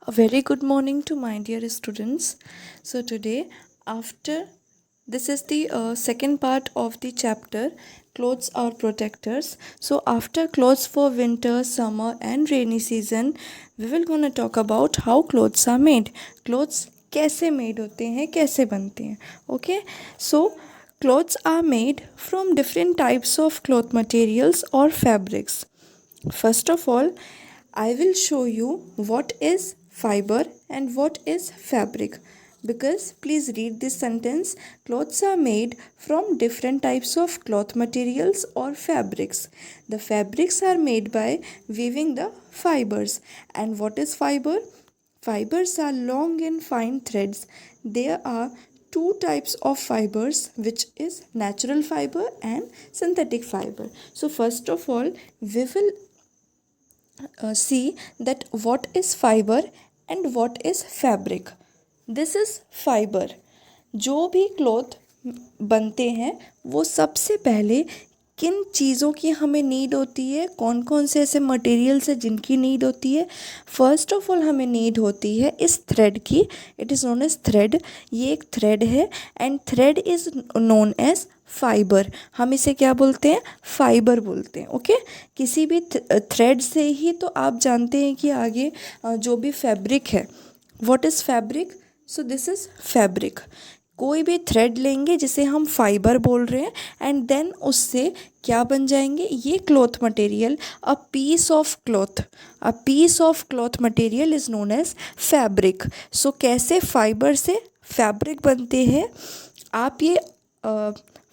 A very good morning to my dear students. So today, after this is the second part of the chapter, clothes are protectors. So after clothes for winter, summer and rainy season, we will gonna talk about how clothes are made. Clothes कैसे made होते हैं, कैसे बनते हैं. Okay, so clothes are made from different types of cloth materials or fabrics. First of all, I will show you what is fiber and what is fabric. Because please read this sentence. Clothes are made from different types of cloth materials or fabrics. The fabrics are made by weaving the fibers. And what is fiber? Fibers are long and fine threads. There are two types of fibers, which is natural fiber and synthetic fiber. So first of all, we will see that what is fiber and what is fabric. This is fiber. जो भी cloth बनते हैं वो सबसे पहले किन चीज़ों की हमें नीड होती है, कौन कौन से ऐसे मटेरियल्स हैं जिनकी नीड होती है. फर्स्ट ऑफ ऑल हमें नीड होती है इस थ्रेड की. It is known as thread. ये एक थ्रेड है and thread is known as fibre. हम इसे क्या बोलते हैं? फाइबर बोलते हैं. ओके, किसी भी थ्रेड से ही तो आप जानते हैं कि आगे जो भी फैब्रिक है. What is fabric? So this is fabric. कोई भी थ्रेड लेंगे जिसे हम फाइबर बोल रहे हैं एंड देन उससे क्या बन जाएंगे? ये cloth material. A piece of cloth, a piece of cloth material is known as fabric. So कैसे फाइबर से फैब्रिक बनते हैं आप ये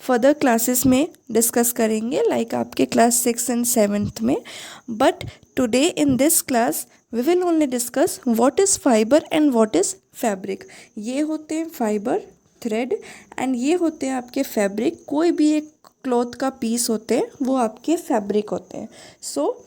फर्दर क्लासेस में डिस्कस करेंगे, लाइक आपके क्लास 6 एंड 7th में. But today in this class we will only discuss what is fibre and what is fabric. ये होते हैं फाइबर, थ्रेड, एंड ये होते हैं आपके फैब्रिक. कोई भी एक क्लॉथ का पीस होते हैं वो आपके फैब्रिक होते हैं. So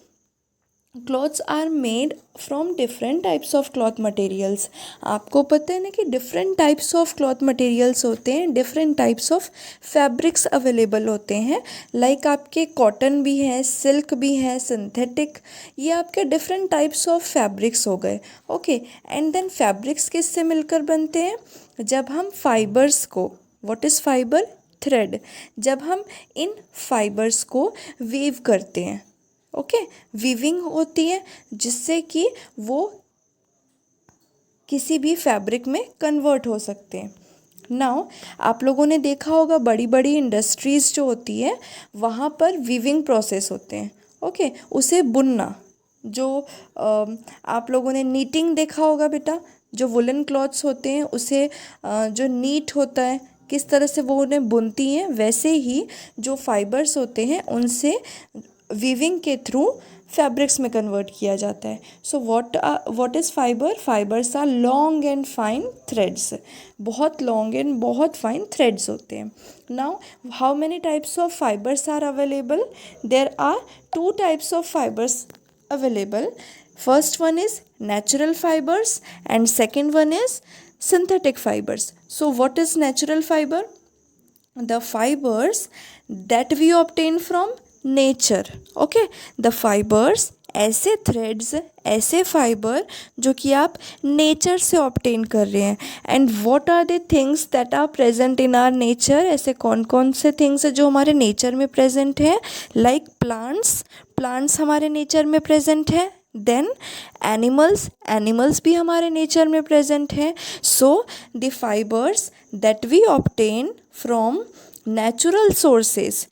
clothes are made from different types of cloth materials. आपको पता है ना कि different types of cloth materials होते हैं, different types of fabrics available होते हैं. लाइक आपके कॉटन भी हैं, सिल्क भी हैं, सिंथेटिक. ये आपके डिफरेंट टाइप्स ऑफ फैब्रिक्स हो गए. ओके, एंड देन फैब्रिक्स किससे मिलकर बनते हैं? जब हम फाइबर्स को, व्हाट इज़ फाइबर? थ्रेड. जब हम इन फाइबर्स को वीव करते हैं. ओके, वीविंग होती है जिससे कि वो किसी भी फैब्रिक में कन्वर्ट हो सकते हैं. नाउ आप लोगों ने देखा होगा बड़ी बड़ी इंडस्ट्रीज़ जो होती है वहाँ पर वीविंग प्रोसेस होते हैं. ओके, उसे बुनना. जो आप लोगों ने नीटिंग देखा होगा बेटा, जो वुलन क्लॉथ्स होते हैं उसे जो नीट होता है किस तरह से वो उन्हें बुनती हैं, वैसे ही जो फाइबर्स होते हैं उनसे वीविंग के थ्रू फैब्रिक्स में कन्वर्ट किया जाता है. So what is fibre? Fibres are long and fine threads. बहुत लॉन्ग एंड बहुत फाइन थ्रेड्स होते हैं. Now how many types of fibres are available? There are two types of fibres available. First one is natural fibers and second one is synthetic fibers. So what is natural fiber? The fibers that we obtain from nature. Okay, the fibers, ऐसे threads, ऐसे fibre जो कि आप nature से obtain कर रहे हैं. And what are the things that are present in our nature? ऐसे कौन कौन से थिंग्स है जो हमारे नेचर में प्रेजेंट है? लाइक प्लांट्स, प्लांट्स हमारे नेचर में प्रेजेंट है. देन एनिमल्स भी हमारे नेचर में प्रेजेंट है. So the fibres that we obtain from natural sources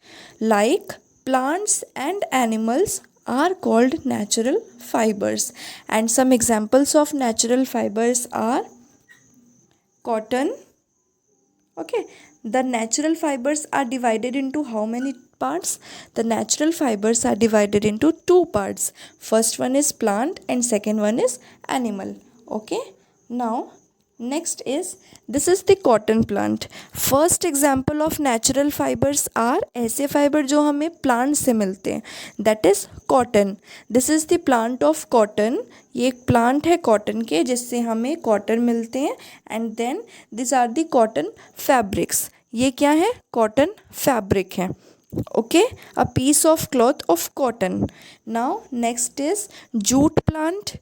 like plants and animals are called natural fibers. And some examples of natural fibers are cotton. Okay, the natural fibers are divided into how many parts? The natural fibers are divided into two parts. First one is plant and second one is animal. Okay, now next is, this is the cotton plant. First example of natural fibers are ऐसे fibre जो हमें plant से मिलते हैं, that is cotton. This is the plant of cotton. ये एक plant है cotton के जिससे हमें कॉटन मिलते हैं. And then this are the cotton fabrics. ये क्या है? कॉटन फैब्रिक है. Okay, a piece of cloth of cotton. Now next is jute plant.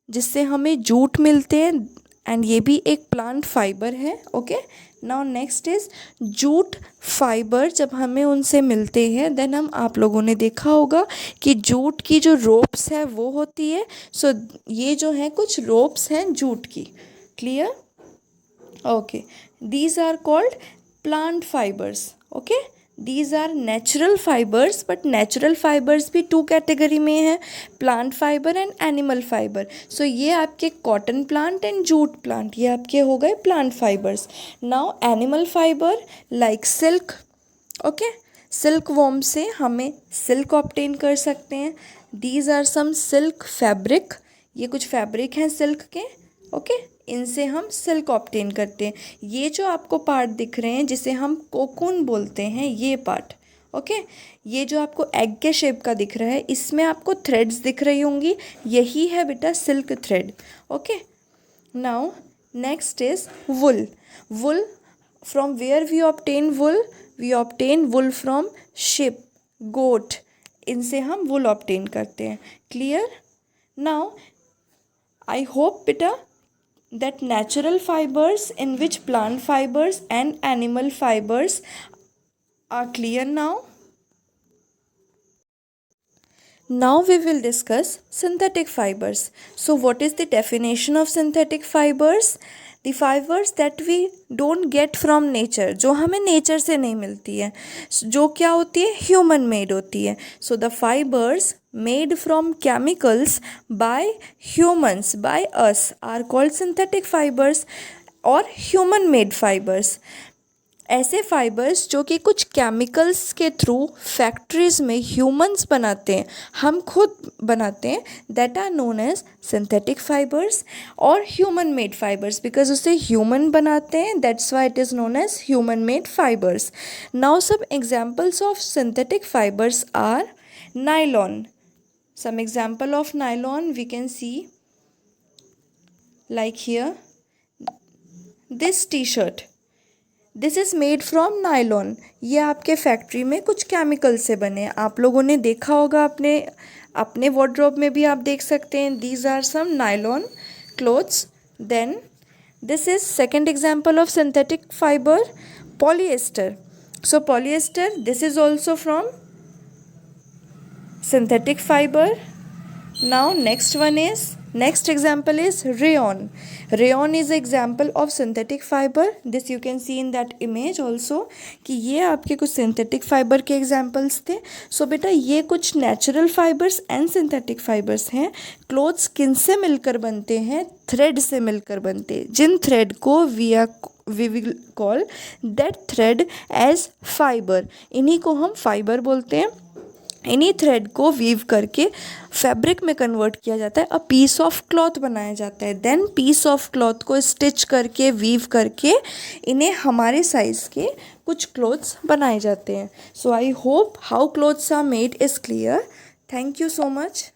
जिससे हमें जूट मिलते हैं, एंड ये भी एक प्लांट फाइबर है। Okay, now next is jute fibre. जब हमें उनसे मिलते हैं देन हम, आप लोगों ने देखा होगा कि जूट की जो रोप्स है वो होती है। सो ये जो है कुछ रोप्स हैं जूट की। Clear? Okay, these are called plant fibers. Okay, these are natural fibers, but natural fibers भी टू कैटेगरी में है, plant fibre and animal fibre. So ये आपके cotton plant and jute plant, ये आपके हो गए plant fibres. Now animal fibre like silk. Okay, silk worm से हमें सिल्क ऑब्टेन कर सकते हैं। These are some silk fabric, ये कुछ फैब्रिक हैं सिल्क के। ओके, इनसे हम सिल्क ऑब्टेन करते हैं। ये जो आपको पार्ट दिख रहे हैं जिसे हम कोकून बोलते हैं, ये पार्ट। ओके, ये जो आपको एग के शेप का दिख रहा है, इसमें आपको थ्रेड्स दिख रही होंगी, यही है बेटा silk thread. Okay, now next is wool. Wool, from where we obtain wool? We obtain wool from sheep, goat, इनसे हम वुल ऑब्टेन करते हैं। क्लियर? नाउ आई होप बेटा that natural fibers in which plant fibers and animal fibers are clear now. Now we will discuss synthetic fibers. So what is the definition of synthetic fibers? The fibers that we don't get from nature, जो हमें nature से नहीं मिलती है, जो क्या होती है, ह्यूमन मेड होती है। So the fibres made from chemicals by humans, by us, are called synthetic fibers or human made fibers. ऐसे फाइबर्स जो कि कुछ केमिकल्स के थ्रू फैक्ट्रीज में ह्यूमंस बनाते हैं, हम खुद बनाते हैं, that are known as synthetic fibres और ह्यूमन मेड फाइबर्स, बिकॉज उसे ह्यूमन बनाते हैं, that's why it is known as human made fibres. Now सब examples of synthetic fibres are nylon. Some example of nylon we can see like here, this t-shirt, this is made from nylon. ये आपके factory में कुछ chemical से बने, आप लोगों ने देखा होगा, अपने वार्डरोब में भी आप देख सकते हैं। These are some nylon clothes. Then this is second example of synthetic fiber, polyester. So polyester, this is also from synthetic fiber. Now next example is rayon. Rayon is example of synthetic fiber. This you can see in that image also कि ये आपके कुछ synthetic fiber के examples थे। So बेटा ये कुछ natural fibers and synthetic fibers हैं। Clothes किन से मिलकर बनते हैं? थ्रेड से मिलकर बनते हैं, जिन थ्रेड को we will call that thread as fiber. इन्हीं को हम फाइबर बोलते हैं। इन्हीं थ्रेड को वीव करके फैब्रिक में कन्वर्ट किया जाता है, अ पीस ऑफ क्लॉथ बनाया जाता है। देन पीस ऑफ क्लॉथ को स्टिच करके वीव करके इन्हें हमारे साइज़ के कुछ क्लोथ्स बनाए जाते हैं। So I hope how clothes are made is clear. Thank you so much.